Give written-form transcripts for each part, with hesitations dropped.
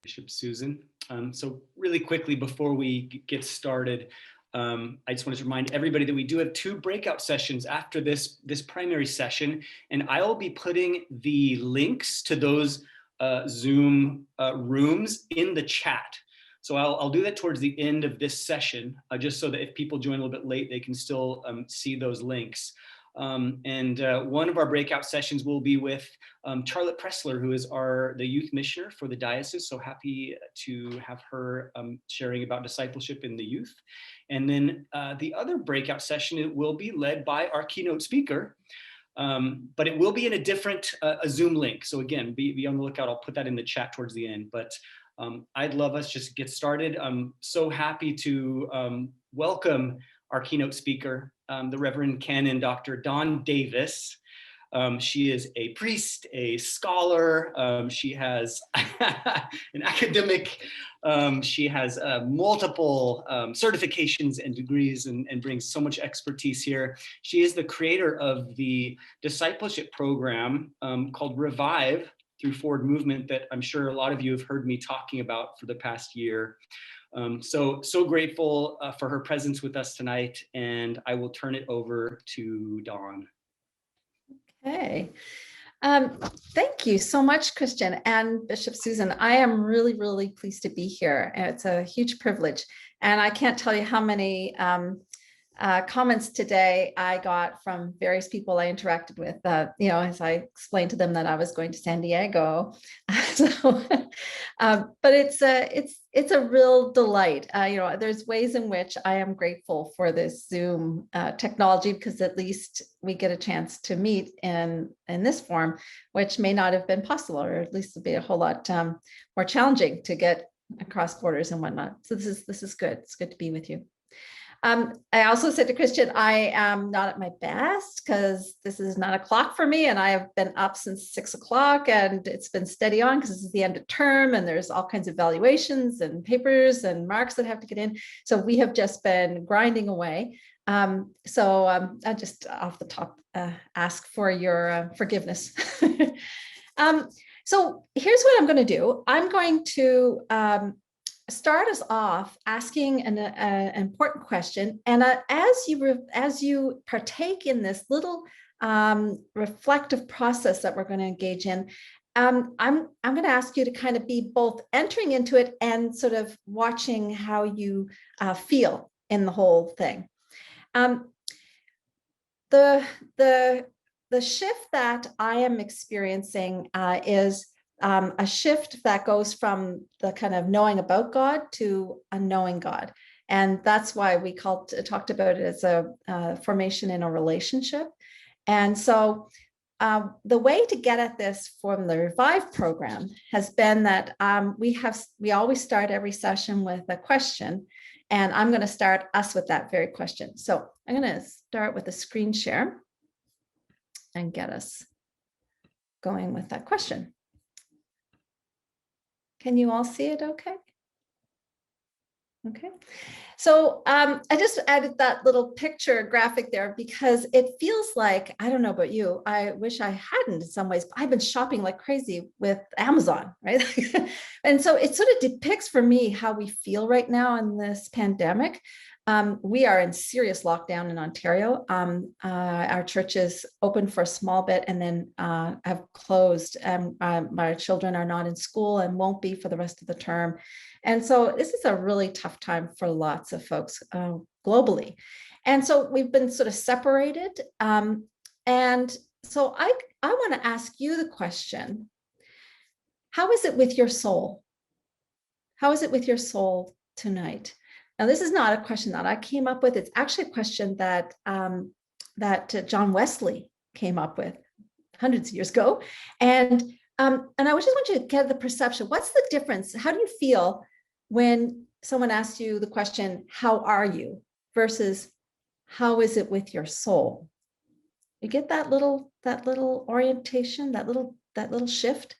Bishop Susan. So really quickly before we get started, I just wanted to remind everybody that we do have 2 breakout sessions after this primary session, and I'll be putting the links to those Zoom rooms in the chat. So I'll do that towards the end of this session, just so that if people join a little bit late, they can still see those links. One of our breakout sessions will be with Charlotte Pressler, who is the youth missioner for the Diocese. So happy to have her sharing about discipleship in the youth. And then the other breakout session will be led by our keynote speaker, but it will be in a different a Zoom link. So again, be on the lookout. I'll put that in the chat towards the end. But I'd love us just to get started. I'm so happy to welcome our keynote speaker, the Reverend Canon Dr. Dawn Davis. She is a priest, a scholar. She has an academic. She has multiple certifications and degrees and brings so much expertise here. She is the creator of the discipleship program called Revive through Forward Movement that I'm sure a lot of you have heard me talking about for the past year. So grateful for her presence with us tonight, and I will turn it over to Dawn. Okay. Thank you so much, Christian and Bishop Susan. I am really, really pleased to be here. It's a huge privilege. And I can't tell you how many comments today I got from various people I interacted with, as I explained to them that I was going to San Diego. But it's a real delight. There's ways in which I am grateful for this Zoom technology, because at least we get a chance to meet in this form, which may not have been possible, or at least it'd be a whole lot more challenging to get across borders and whatnot. So this is good. It's good to be with you. I also said to Christian, I am not at my best because this is 9 o'clock for me, and I have been up since 6 o'clock, and it's been steady on because this is the end of term and there's all kinds of evaluations and papers and marks that have to get in. So we have just been grinding away. I just off the top ask for your forgiveness. So here's what I'm going to do. I'm going to start us off asking an important question, and as you partake in this little reflective process that we're going to engage in, I'm going to ask you to kind of be both entering into it and sort of watching how you feel in the whole thing. The shift that I am experiencing is a shift that goes from the kind of knowing about God to a knowing God. And that's why we talked about it as a formation in a relationship. And so the way to get at this from the Revive program has been that we always start every session with a question, and I'm going to start us with that very question. So I'm going to start with a screen share and get us going with that question. Can you all see it okay? Okay. So I just added that little picture graphic there because it feels like, I don't know about you, I wish I hadn't in some ways, but I've been shopping like crazy with Amazon, right? And so it sort of depicts for me how we feel right now in this pandemic. We are in serious lockdown in Ontario. Our church is open for a small bit and then have closed. My children are not in school and won't be for the rest of the term. And so this is a really tough time for lots of folks globally. And so we've been sort of separated. And so I want to ask you the question, how is it with your soul? How is it with your soul tonight? Now, this is not a question that I came up with. It's actually a question that John Wesley came up with hundreds of years ago. And I just want you to get the perception. What's the difference? How do you feel when someone asks you the question, how are you, versus how is it with your soul? You get that little orientation, that little shift.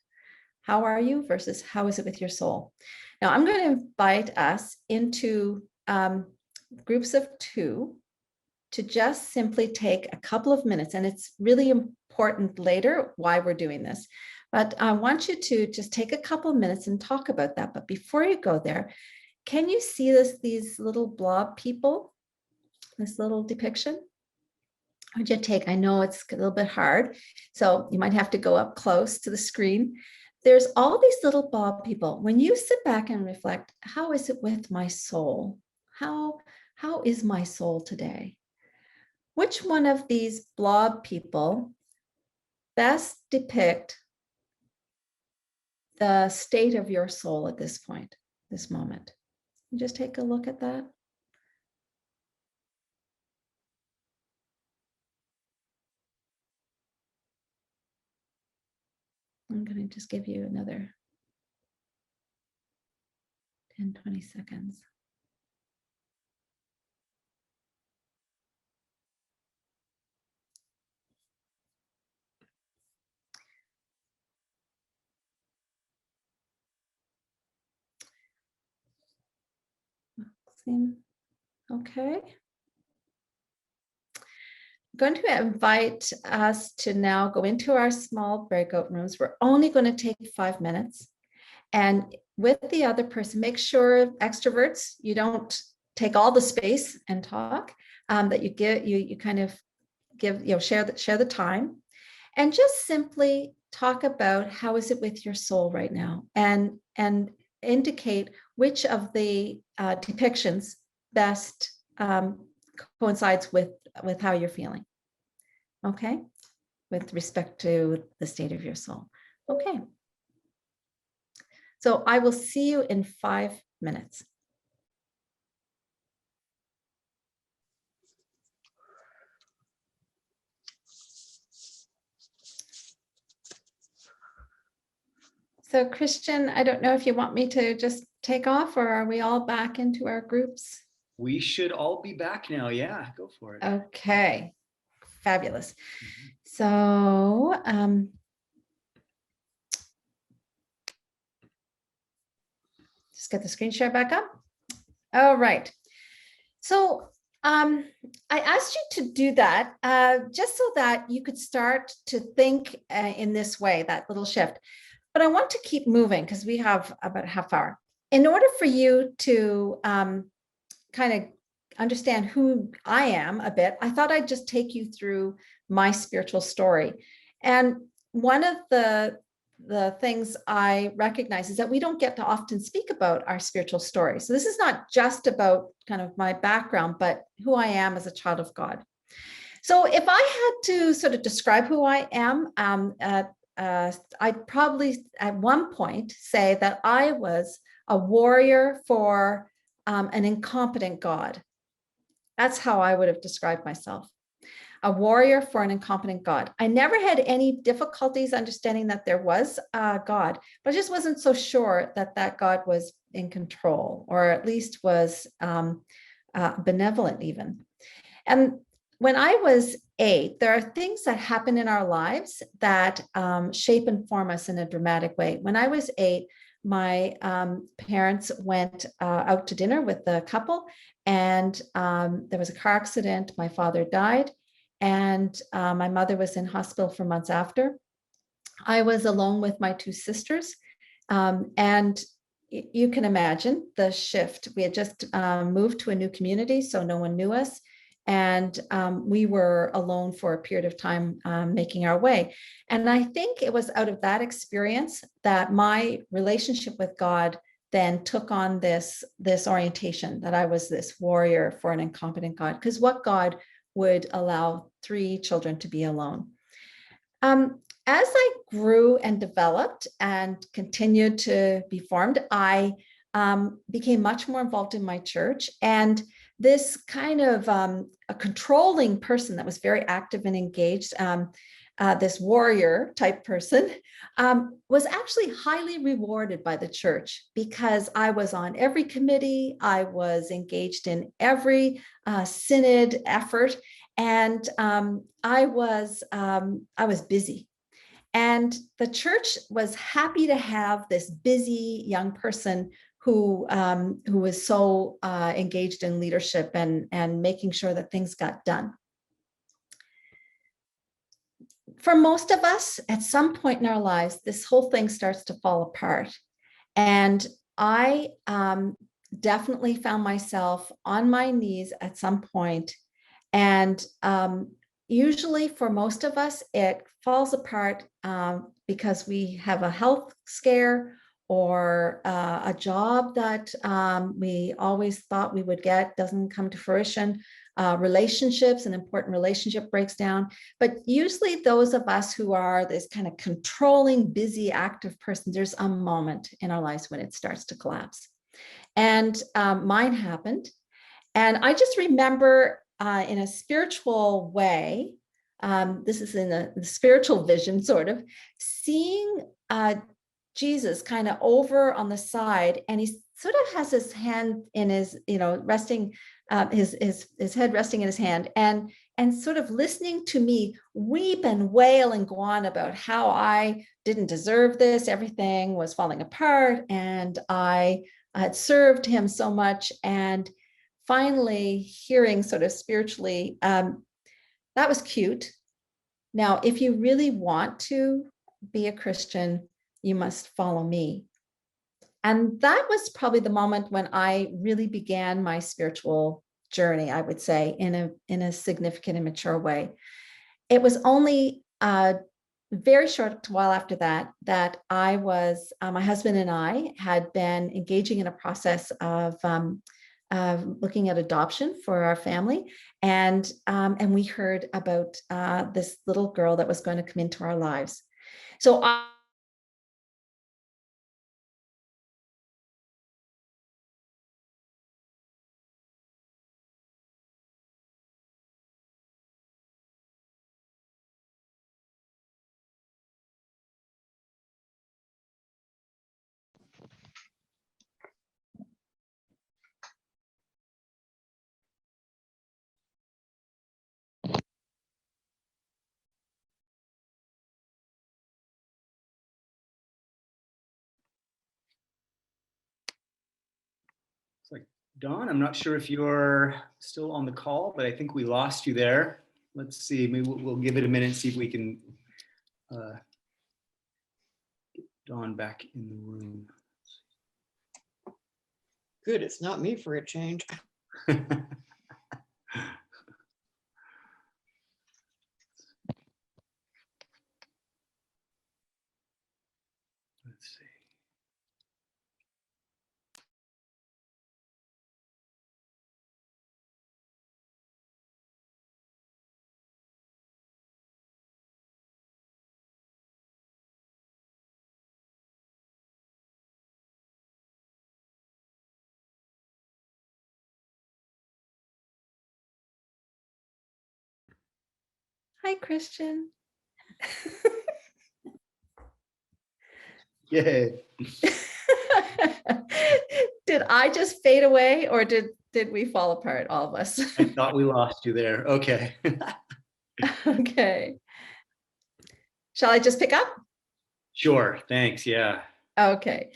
How are you versus how is it with your soul? Now, I'm going to invite us into groups of 2 to just simply take a couple of minutes, and it's really important later why we're doing this. But I want you to just take a couple of minutes and talk about that. But before you go there, can you see these little blob people, this little depiction? Would you take, I know it's a little bit hard, so you might have to go up close to the screen. There's all these little blob people. When you sit back and reflect, how is it with my soul? How is my soul today? Which one of these blob people best depict the state of your soul at this point, this moment? You just take a look at that. I'm going to just give you another 10, 20 seconds. Okay. I'm going to invite us to now go into our small breakout rooms. We're only going to take 5 minutes. And with the other person, make sure, extroverts, you don't take all the space and talk, that you get, you kind of give, share the time, and just simply talk about how is it with your soul right now, and indicate which of the depictions best coincides with how you're feeling. Okay, with respect to the state of your soul. Okay. So I will see you in 5 minutes. So Christian, I don't know if you want me to just take off, or are we all back into our groups? We should all be back now. Yeah, go for it. Okay, fabulous. So just get the screen share back up. All right. So I asked you to do that just so that you could start to think in this way, that little shift. But I want to keep moving because we have about a half hour. In order for you to kind of understand who I am a bit, I thought I'd just take you through my spiritual story. And one of the things I recognize is that we don't get to often speak about our spiritual story. So this is not just about kind of my background, but who I am as a child of God. So if I had to sort of describe who I am, I'd probably at one point say that I was a warrior for an incompetent God. That's how I would have described myself. A warrior for an incompetent God. I never had any difficulties understanding that there was a God, but I just wasn't so sure that that God was in control, or at least was benevolent even. And when I was 8, there are things that happen in our lives that shape and form us in a dramatic way. When I was 8, my parents went out to dinner with a couple, and there was a car accident. My father died, and my mother was in hospital for months after. I was alone with my 2 sisters, and you can imagine the shift. We had just moved to a new community, so no one knew us. And we were alone for a period of time making our way. And I think it was out of that experience that my relationship with God then took on this orientation, that I was this warrior for an incompetent God, because what God would allow 3 children to be alone? As I grew and developed and continued to be formed, I became much more involved in my church. And this kind of a controlling person that was very active and engaged, this warrior type person, was actually highly rewarded by the church, because I was on every committee, I was engaged in every synod effort, and I was busy. And the church was happy to have this busy young person who was so engaged in leadership and making sure that things got done. For most of us, at some point in our lives, this whole thing starts to fall apart. And I definitely found myself on my knees at some point. And usually for most of us, it falls apart because we have a health scare or a job that we always thought we would get doesn't come to fruition. Relationships, an important relationship breaks down. But usually those of us who are this kind of controlling, busy, active person, there's a moment in our lives when it starts to collapse. And mine happened. And I just remember in a spiritual way, this is in the spiritual vision, sort of, seeing Jesus kind of over on the side, and he sort of has his hand in his, resting, his head resting in his hand, and sort of listening to me weep and wail and go on about how I didn't deserve this, everything was falling apart, and I had served him so much. And finally hearing sort of spiritually, that was cute. Now, if you really want to be a Christian, you must follow me. And that was probably the moment when I really began my spiritual journey, I would say, in a significant and mature way. It was only a very short while after that I was, my husband and I had been engaging in a process of looking at adoption for our family. And we heard about this little girl that was going to come into our lives. So It's like, Dawn, I'm not sure if you're still on the call, but I think we lost you there. Let's see, maybe we'll give it a minute, see if we can get Dawn back in the room. Good, it's not me for a change. Let's see. hi, Christian. Yay. Did I just fade away, or did we fall apart, all of us? I thought we lost you there. Okay. Okay. Shall I just pick up? Sure. Thanks. Yeah. Okay.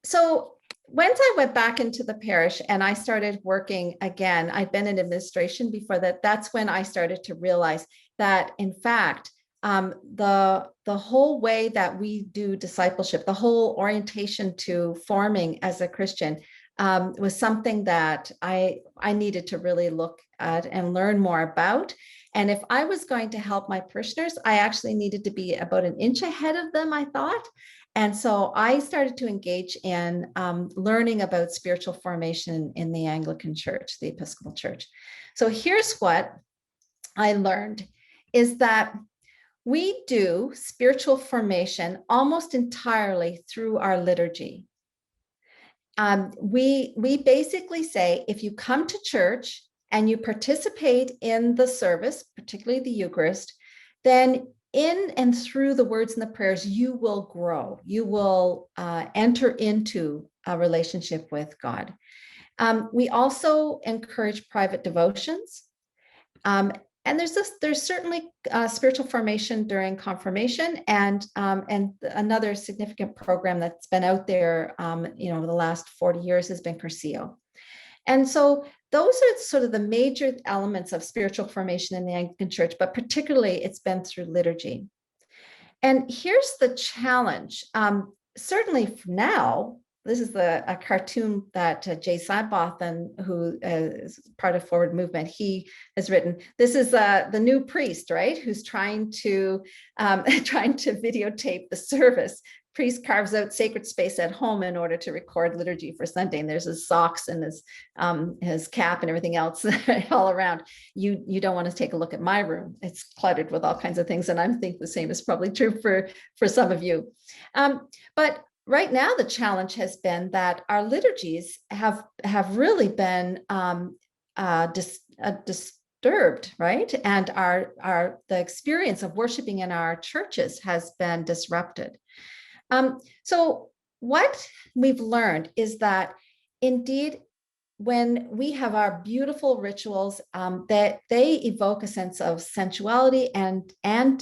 So once I went back into the parish and I started working again, I'd been in administration before that. That's when I started to realize that, in fact, the whole way that we do discipleship, the whole orientation to forming as a Christian, was something that I needed to really look at and learn more about. And if I was going to help my parishioners, I actually needed to be about an inch ahead of them, I thought. And so I started to engage in learning about spiritual formation in the Anglican Church, the Episcopal Church. So here's what I learned, is that we do spiritual formation almost entirely through our liturgy. We basically say, if you come to church and you participate in the service, particularly the Eucharist, then in and through the words and the prayers, you will grow. You will enter into a relationship with God. We also encourage private devotions. And there's certainly spiritual formation during confirmation, and another significant program that's been out there, the last 40 years has been Curcio. And so those are sort of the major elements of spiritual formation in the Anglican Church, but particularly it's been through liturgy. And here's the challenge. Certainly for now, this is a cartoon that Jay Seibotham, who is part of Forward Movement, he has written. This is the new priest, right, who's trying to videotape the service. Priest carves out sacred space at home in order to record liturgy for Sunday. And there's his socks and his cap and everything else all around. You don't want to take a look at my room. It's cluttered with all kinds of things. And I think the same is probably true for some of you. But right now, the challenge has been that our liturgies have really been disturbed, right? And the experience of worshiping in our churches has been disrupted. So what we've learned is that indeed, when we have our beautiful rituals, that they evoke a sense of sensuality and an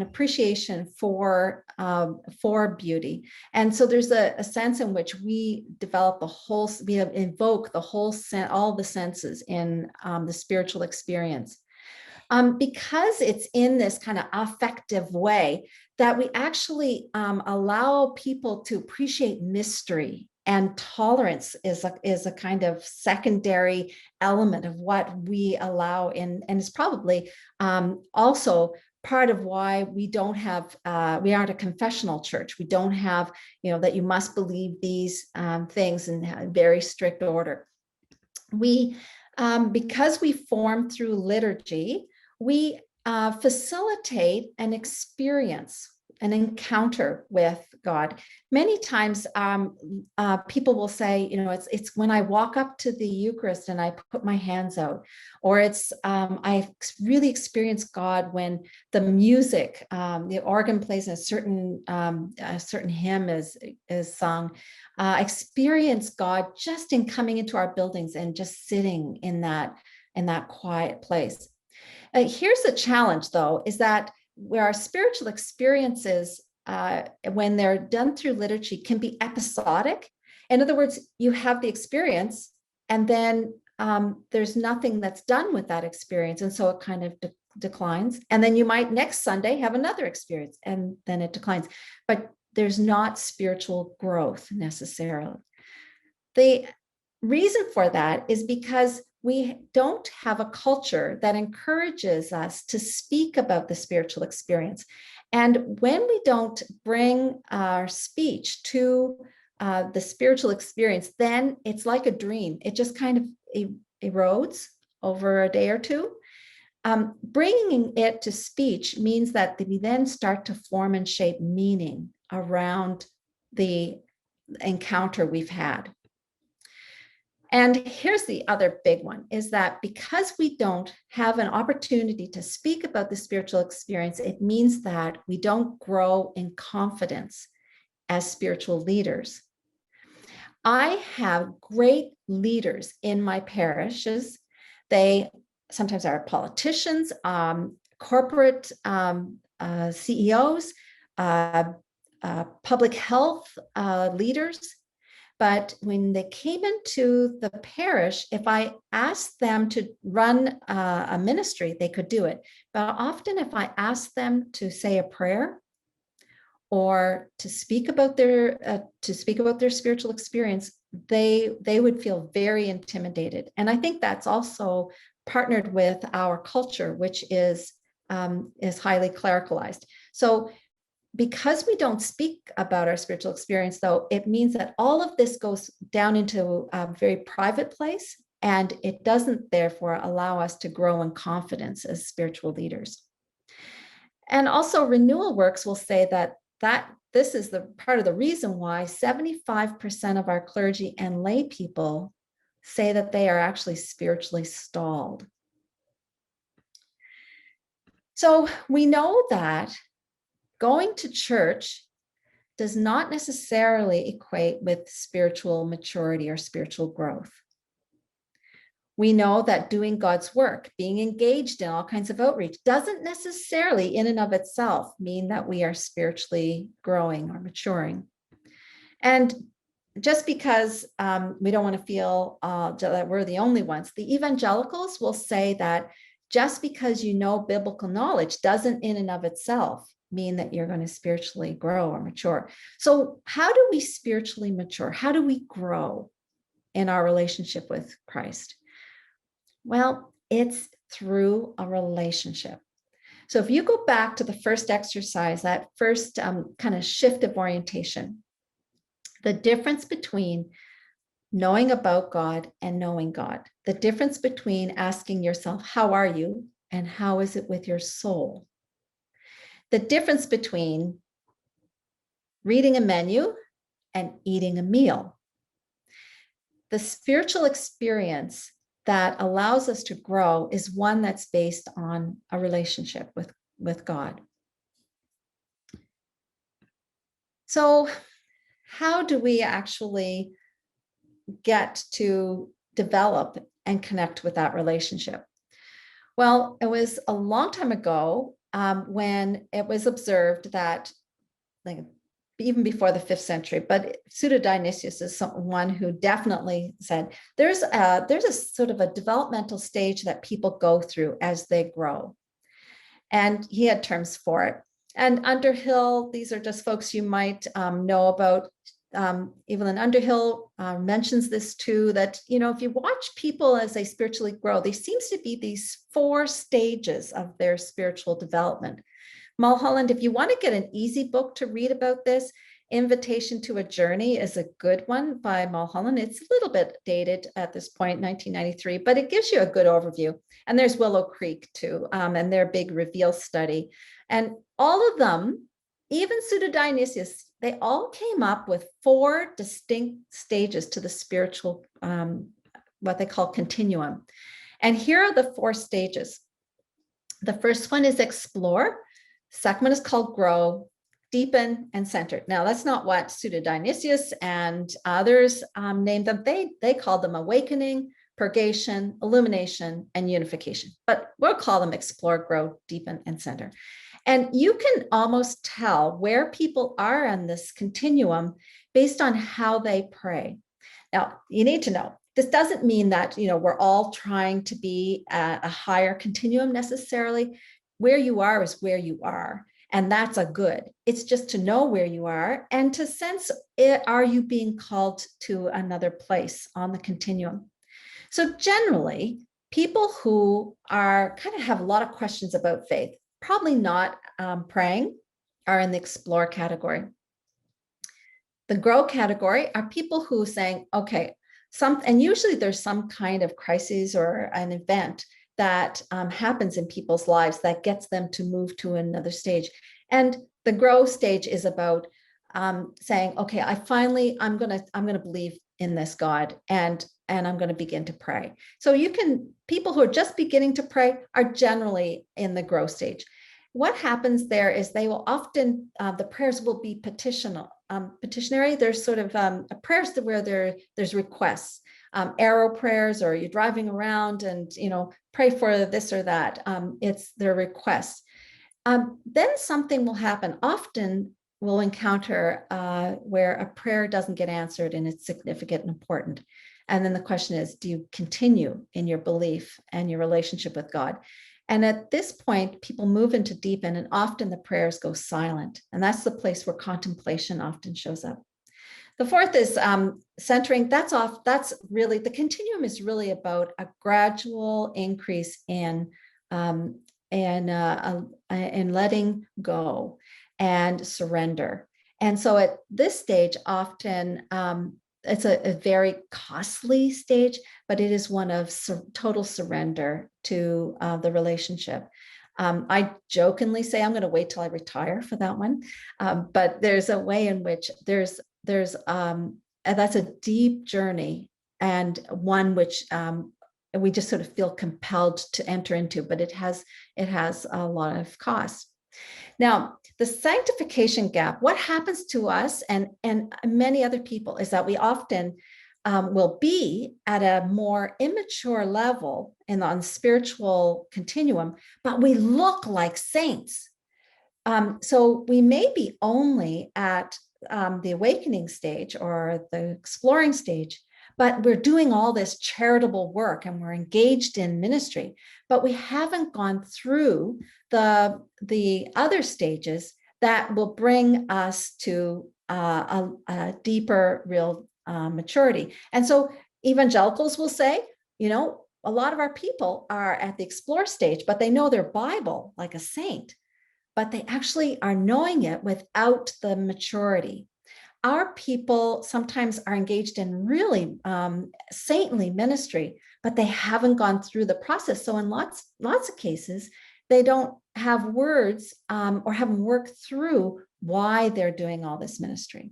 appreciation for beauty. And so there's a sense in which we develop we invoke all the senses in the spiritual experience. Because it's in this kind of affective way that we actually allow people to appreciate mystery, and tolerance is a kind of secondary element of what we allow in, and it's probably also part of why we aren't a confessional church. We don't have, that you must believe these things in very strict order. Because we form through liturgy, we facilitate an experience, an encounter with God. Many times people will say, it's when I walk up to the Eucharist and I put my hands out, or it's I really experience God when the music, the organ plays and a certain hymn is sung. Experience God just in coming into our buildings and just sitting in that quiet place. Here's the challenge, though, is that where our spiritual experiences, when they're done through liturgy, can be episodic. In other words, you have the experience, and then there's nothing that's done with that experience, and so it kind of declines. And then you might next Sunday have another experience, and then it declines. But there's not spiritual growth necessarily. The reason for that is because we don't have a culture that encourages us to speak about the spiritual experience. And when we don't bring our speech to the spiritual experience, then it's like a dream. It just kind of erodes over a day or two. Bringing it to speech means that we then start to form and shape meaning around the encounter we've had. And here's the other big one, is that because we don't have an opportunity to speak about the spiritual experience, it means that we don't grow in confidence as spiritual leaders. I have great leaders in my parishes. They sometimes are politicians, corporate CEOs, public health leaders. But when they came into the parish, if I asked them to run a ministry, they could do it. But often if I asked them to say a prayer or to speak about their spiritual experience, they would feel very intimidated. And I think that's also partnered with our culture, which is highly clericalized. So because we don't speak about our spiritual experience, though, it means that all of this goes down into a very private place, and it doesn't therefore allow us to grow in confidence as spiritual leaders. And also RenewalWorks will say that this is the part of the reason why 75% of our clergy and lay people say that they are actually spiritually stalled. So we know that going to church does not necessarily equate with spiritual maturity or spiritual growth. We know that doing God's work, being engaged in all kinds of outreach, doesn't necessarily in and of itself mean that we are spiritually growing or maturing. And just because we don't want to feel that we're the only ones, the evangelicals will say that just because you know biblical knowledge doesn't in and of itself mean that you're going to spiritually grow or mature. So how do we spiritually mature? How do we grow in our relationship with Christ? Well, it's through a relationship. So if you go back to the first exercise, that first kind of shift of orientation, the difference between knowing about God and knowing God, the difference between asking yourself, how are you? And how is it with your soul? The difference between reading a menu and eating a meal. The spiritual experience that allows us to grow is one that's based on a relationship with God. So how do we actually get to develop and connect with that relationship? Well, it was a long time ago when it was observed that, like, even before the 5th century, but Pseudo-Dionysius is someone who definitely said there's a sort of a developmental stage that people go through as they grow. And he had terms for it. And Underhill, these are just folks you might know about. Evelyn Underhill mentions this too, that, if you watch people as they spiritually grow, there seems to be these 4 stages of their spiritual development. Mulholland, if you want to get an easy book to read about this, Invitation to a Journey is a good one by Mulholland. It's a little bit dated at this point, 1993, but it gives you a good overview. And there's Willow Creek too, and their big reveal study. And all of them, even Pseudo-Dionysius, they all came up with 4 distinct stages to the spiritual, what they call continuum. And here are the 4 stages. The first one is explore. Second one is called grow, deepen, and center. Now, that's not what Pseudo-Dionysius and others named them. They called them awakening, purgation, illumination, and unification. But we'll call them explore, grow, deepen, and center. And you can almost tell where people are on this continuum based on how they pray. Now, you need to know, this doesn't mean that, we're all trying to be at a higher continuum necessarily. Where you are is where you are, and that's a good. It's just to know where you are and to sense, are you being called to another place on the continuum? So generally, people who are kind of have a lot of questions about faith, probably not praying, are in the explore category. The grow category are people who are saying, okay, and usually there's some kind of crisis or an event that happens in people's lives that gets them to move to another stage. And the grow stage is about saying, okay, I'm gonna believe in this God, and I'm going to begin to pray. So people who are just beginning to pray are generally in the grow stage. What happens there is they will often, the prayers will be petitionary. There's sort of prayers where there's requests, arrow prayers, or you're driving around and, pray for this or that. It's their requests. Then something will happen. Often we'll encounter where a prayer doesn't get answered and it's significant and important. And then the question is, do you continue in your belief and your relationship with God? And at this point, people move into deepen, and often the prayers go silent. And that's the place where contemplation often shows up. The fourth is centering. That's really, the continuum is really about a gradual increase in letting go and surrender. And so at this stage, often it's a very costly stage, but it is one of total surrender to the relationship. I jokingly say I'm going to wait till I retire for that one, but there's a way in which that's a deep journey, and one which we just sort of feel compelled to enter into, but it has a lot of cost. Now, the sanctification gap, what happens to us and many other people is that we often will be at a more immature level on spiritual continuum, but we look like saints. So we may be only at the awakening stage or the exploring stage, but we're doing all this charitable work and we're engaged in ministry, but we haven't gone through the other stages that will bring us to a deeper, real maturity. And so evangelicals will say, a lot of our people are at the explore stage, but they know their Bible like a saint, but they actually are knowing it without the maturity. Our people sometimes are engaged in really saintly ministry, but they haven't gone through the process. So in lots of cases, they don't have words or haven't worked through why they're doing all this ministry.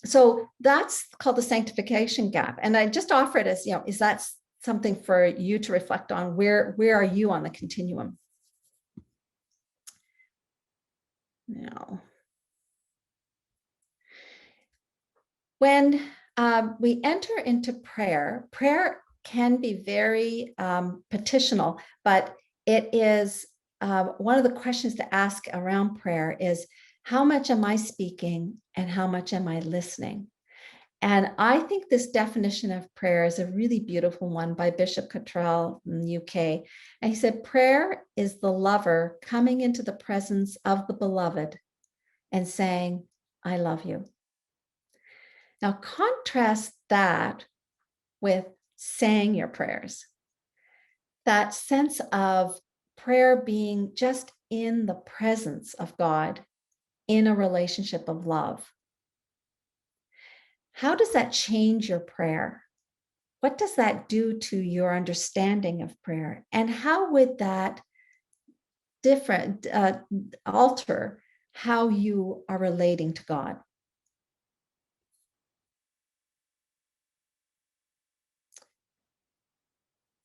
So that's called the sanctification gap. And I just offer it as, is that something for you to reflect on? Where are you on the continuum? Now, when we enter into prayer, prayer can be very petitional, but it is one of the questions to ask around prayer is, how much am I speaking and how much am I listening? And I think this definition of prayer is a really beautiful one by Bishop Cottrell in the UK. And he said, prayer is the lover coming into the presence of the beloved and saying, I love you. Now contrast that with saying your prayers. That sense of prayer being just in the presence of God in a relationship of love. How does that change your prayer? What does that do to your understanding of prayer? And how would that alter how you are relating to God?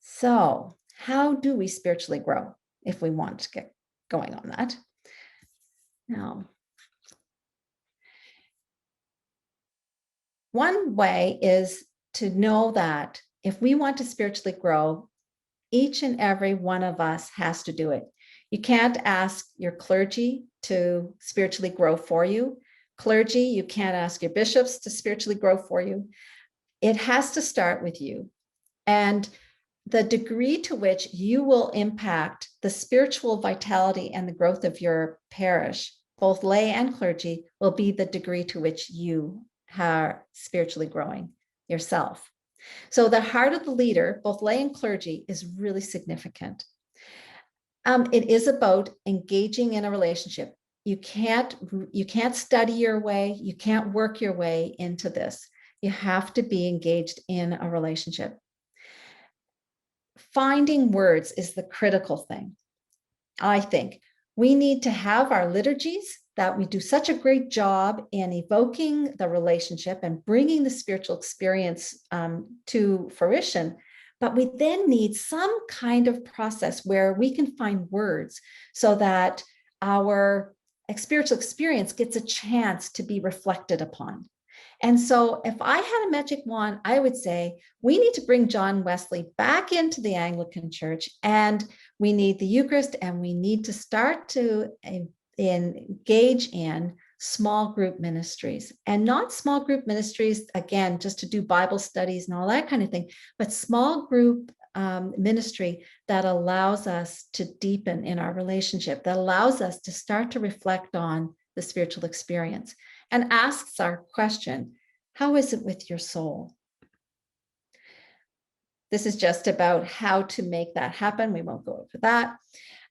So, how do we spiritually grow if we want to get going on that? Now, one way is to know that if we want to spiritually grow, each and every one of us has to do it. You can't ask your clergy to spiritually grow for you. Clergy, you can't ask your bishops to spiritually grow for you. It has to start with you. And the degree to which you will impact the spiritual vitality and the growth of your parish, both lay and clergy, will be the degree to which you are spiritually growing yourself. So the heart of the leader, both lay and clergy, is really significant. It is about engaging in a relationship. You can't study your way, you can't work your way into this. You have to be engaged in a relationship. Finding words is the critical thing. I think we need to have our liturgies that we do such a great job in evoking the relationship and bringing the spiritual experience to fruition. But we then need some kind of process where we can find words so that our spiritual experience gets a chance to be reflected upon. And so if I had a magic wand, I would say we need to bring John Wesley back into the Anglican Church, and we need the Eucharist, and we need to start to engage in small group ministries, and not small group ministries, again, just to do Bible studies and all that kind of thing, but small group ministry that allows us to deepen in our relationship, that allows us to start to reflect on the spiritual experience and asks our question, how is it with your soul? This is just about how to make that happen. We won't go over that.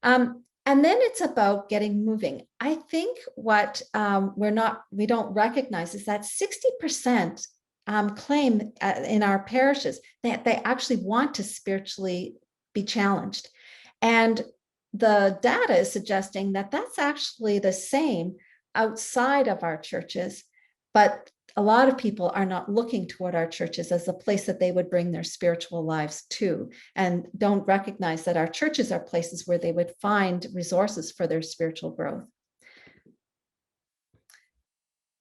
And then it's about getting moving. I think what we don't recognize is that 60% claim in our parishes that they actually want to spiritually be challenged. And the data is suggesting that that's actually the same outside of our churches, but a lot of people are not looking toward our churches as a place that they would bring their spiritual lives to, and don't recognize that our churches are places where they would find resources for their spiritual growth.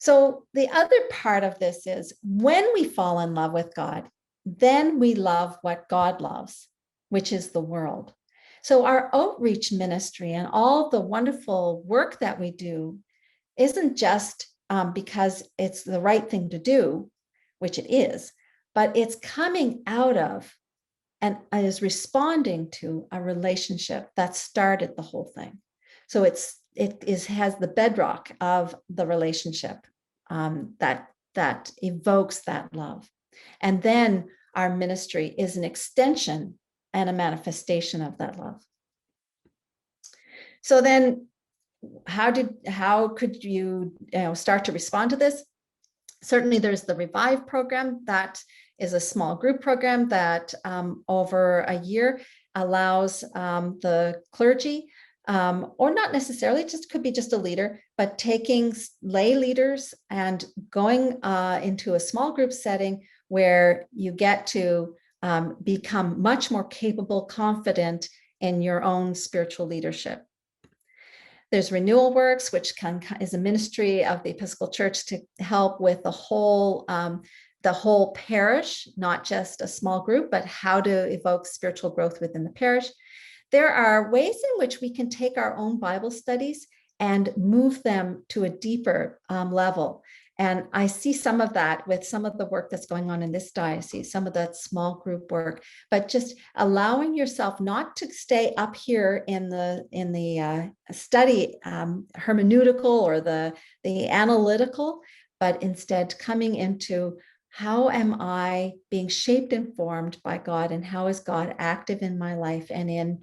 So the other part of this is when we fall in love with God, then we love what God loves, which is the world. So our outreach ministry and all the wonderful work that we do isn't just because it's the right thing to do, which it is, but it's coming out of and is responding to a relationship that started the whole thing. So has the bedrock of the relationship that evokes that love. And then our ministry is an extension and a manifestation of that love. So then how could you start to respond to this? Certainly there's the Revive program that is a small group program that over a year allows the clergy, or not necessarily, just could be just a leader, but taking lay leaders and going into a small group setting where you get to become much more capable, confident in your own spiritual leadership. There's RenewalWorks, which is a ministry of the Episcopal Church to help with the whole parish, not just a small group, but how to evoke spiritual growth within the parish. There are ways in which we can take our own Bible studies and move them to a deeper level. And I see some of that with some of the work that's going on in this diocese, some of that small group work, but just allowing yourself not to stay up here in the study hermeneutical or the analytical, but instead coming into how am I being shaped and formed by God, and how is God active in my life and in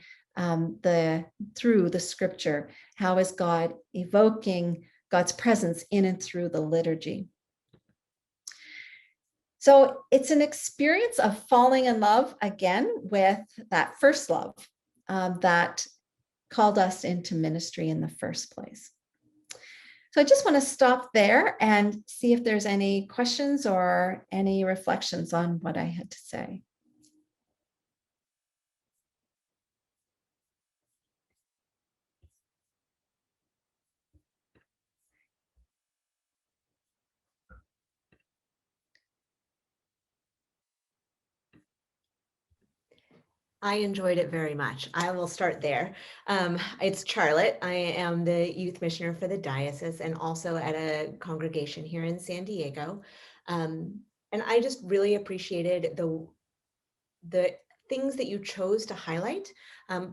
through the scripture? How is God evoking God's presence in and through the liturgy? So it's an experience of falling in love again with that first love that called us into ministry in the first place. So I just want to stop there and see if there's any questions or any reflections on what I had to say. I enjoyed it very much. I will start there. It's Charlotte. I am the youth missioner for the diocese and also at a congregation here in San Diego. And I just really appreciated the things that you chose to highlight,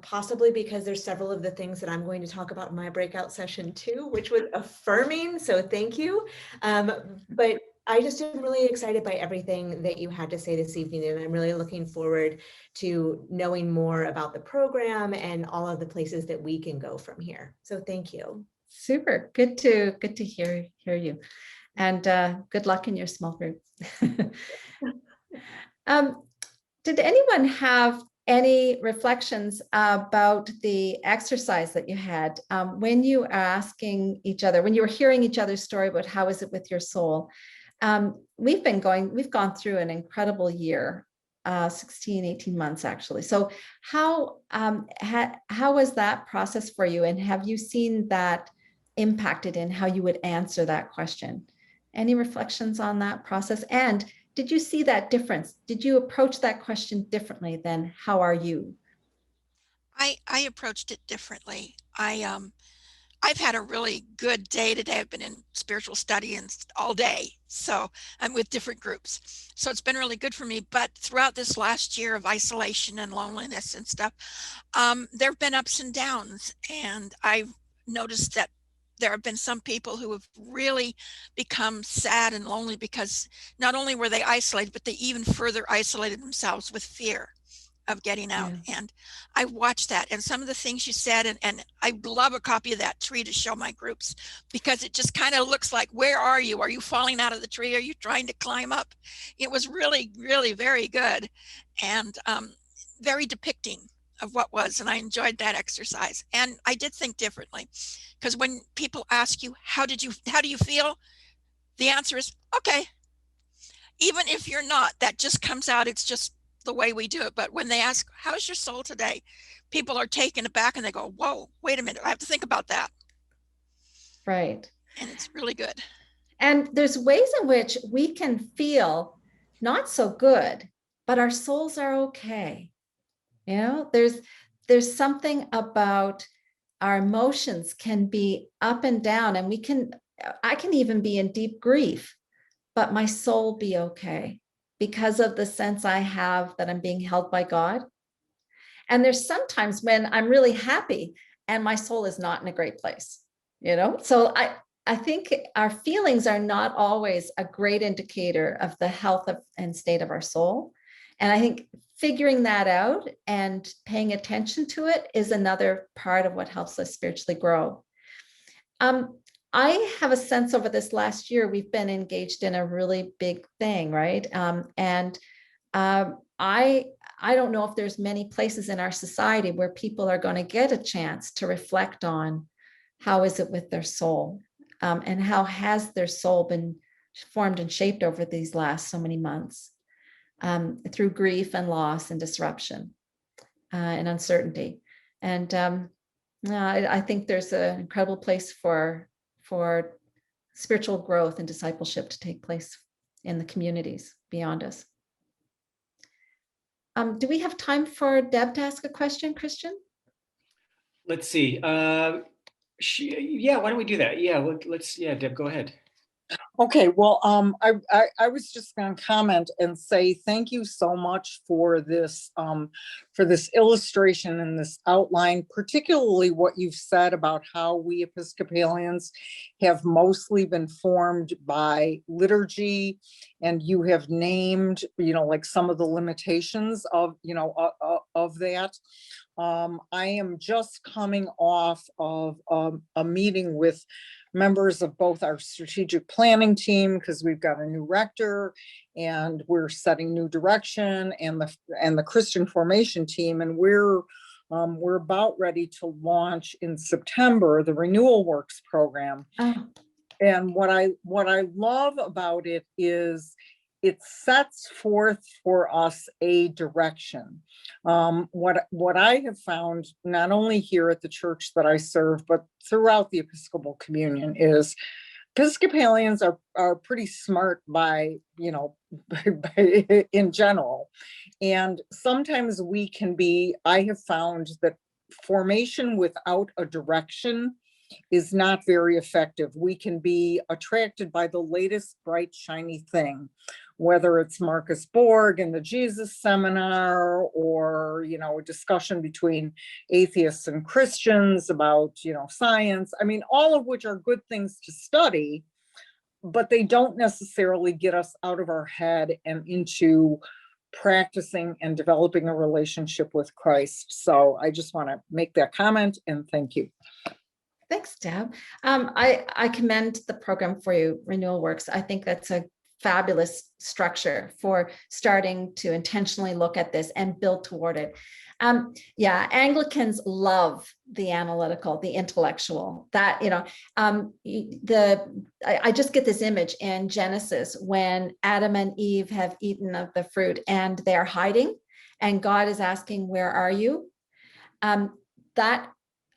possibly because there's several of the things that I'm going to talk about in my breakout session too, which was affirming. So thank you. But I just am really excited by everything that you had to say this evening, and I'm really looking forward to knowing more about the program and all of the places that we can go from here. So thank you. Super, good to hear you, and good luck in your small group. Did anyone have any reflections about the exercise that you had when you were asking each other, when you were hearing each other's story about how is it with your soul? We've gone through an incredible year, 16, 18 months actually. So how was that process for you? And have you seen that impacted in how you would answer that question? Any reflections on that process? And did you see that difference? Did you approach that question differently than how are you? I approached it differently. I've had a really good day today. I've been in spiritual study and all day. So I'm with different groups. So it's been really good for me. But throughout this last year of isolation and loneliness and stuff, there have been ups and downs. And I've noticed that there have been some people who have really become sad and lonely because not only were they isolated, but they even further isolated themselves with fear of getting out. Yeah. And I watched that, and some of the things you said, and I love a copy of that tree to show my groups, because it just kind of looks like, where are you? Are you falling out of the tree? Are you trying to climb up? It was really, really very good, and very depicting of what was, and I enjoyed that exercise. And I did think differently, because when people ask you, how do you feel? The answer is, okay. Even if you're not, that just comes out. It's just the way we do it. But when they ask, how's your soul today? People are taken aback and they go, whoa, wait a minute, I have to think about that. Right. And it's really good. And there's ways in which we can feel not so good, but our souls are okay. You know, there's something about our emotions can be up and down, and we can I can even be in deep grief, but my soul be okay because of the sense I have that I'm being held by God. And there's sometimes when I'm really happy and my soul is not in a great place, So I think our feelings are not always a great indicator of the health and state of our soul. And I think figuring that out and paying attention to it is another part of what helps us spiritually grow. I have a sense over this last year, we've been engaged in a really big thing, right? I don't know if there's many places in our society where people are going to get a chance to reflect on how is it with their soul, and how has their soul been formed and shaped over these last so many months, through grief and loss and disruption, and uncertainty. And I think there's an incredible place for spiritual growth and discipleship to take place in the communities beyond us. Do we have time for Deb to ask a question, Christian? Let's see. Yeah, why don't we do that? Yeah, Deb, go ahead. Okay, well, I was just going to comment and say thank you so much for this illustration and this outline, particularly what you've said about how we Episcopalians have mostly been formed by liturgy, and you have named, like some of the limitations of, of that. I am just coming off of a meeting with members of both our strategic planning team, because we've got a new rector and we're setting new direction, and the Christian formation team, and we're about ready to launch in September the RenewalWorks program. Oh. And what I love about it is it sets forth for us a direction. What I have found, not only here at the church that I serve, but throughout the Episcopal communion, is Episcopalians are pretty smart by in general. And sometimes we can be, I have found that formation without a direction is not very effective. We can be attracted by the latest bright, shiny thing, whether it's Marcus Borg and the Jesus Seminar, or, a discussion between atheists and Christians about, science. I mean, all of which are good things to study, but they don't necessarily get us out of our head and into practicing and developing a relationship with Christ. So I just want to make that comment, and thank you. Thanks, Deb. I commend the program for you, RenewalWorks. I think that's a fabulous structure for starting to intentionally look at this and build toward it. Anglicans love the analytical, the intellectual. That, I just get this image in Genesis when Adam and Eve have eaten of the fruit and they're hiding, and God is asking, "Where are you?" That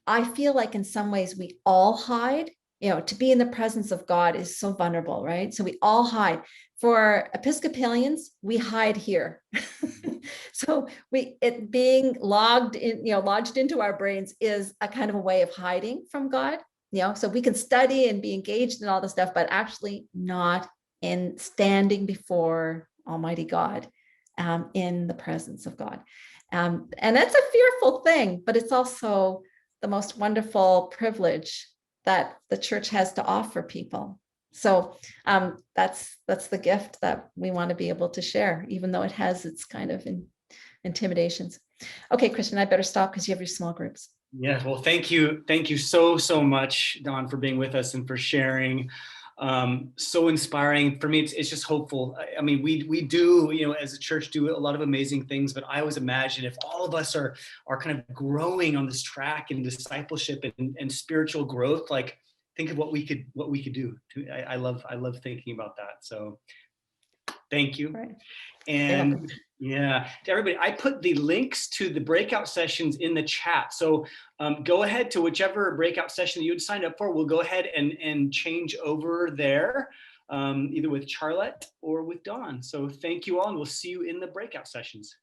I feel like in some ways we all hide. To be in the presence of God is so vulnerable, right? So we all hide. For Episcopalians, we hide here. So it being lodged into our brains is a kind of a way of hiding from God. So we can study and be engaged in all this stuff, but actually not in standing before Almighty God, in the presence of God. And that's a fearful thing, but it's also the most wonderful privilege that the church has to offer people. So that's the gift that we want to be able to share, even though it has its kind of intimidations. Okay, Christian, I better stop because you have your small groups. Yeah, well, thank you so much, Dawn, for being with us and for sharing. So inspiring. For me, it's just hopeful. I mean, we do, as a church, do a lot of amazing things, but I always imagine if all of us are kind of growing on this track in discipleship and spiritual growth, like think of what we could do. I love thinking about that. So thank you. Right. And yeah, to everybody, I put the links to the breakout sessions in the chat. So go ahead to whichever breakout session that you had signed up for. We'll go ahead and change over there, either with Charlotte or with Dawn. So thank you all, and we'll see you in the breakout sessions.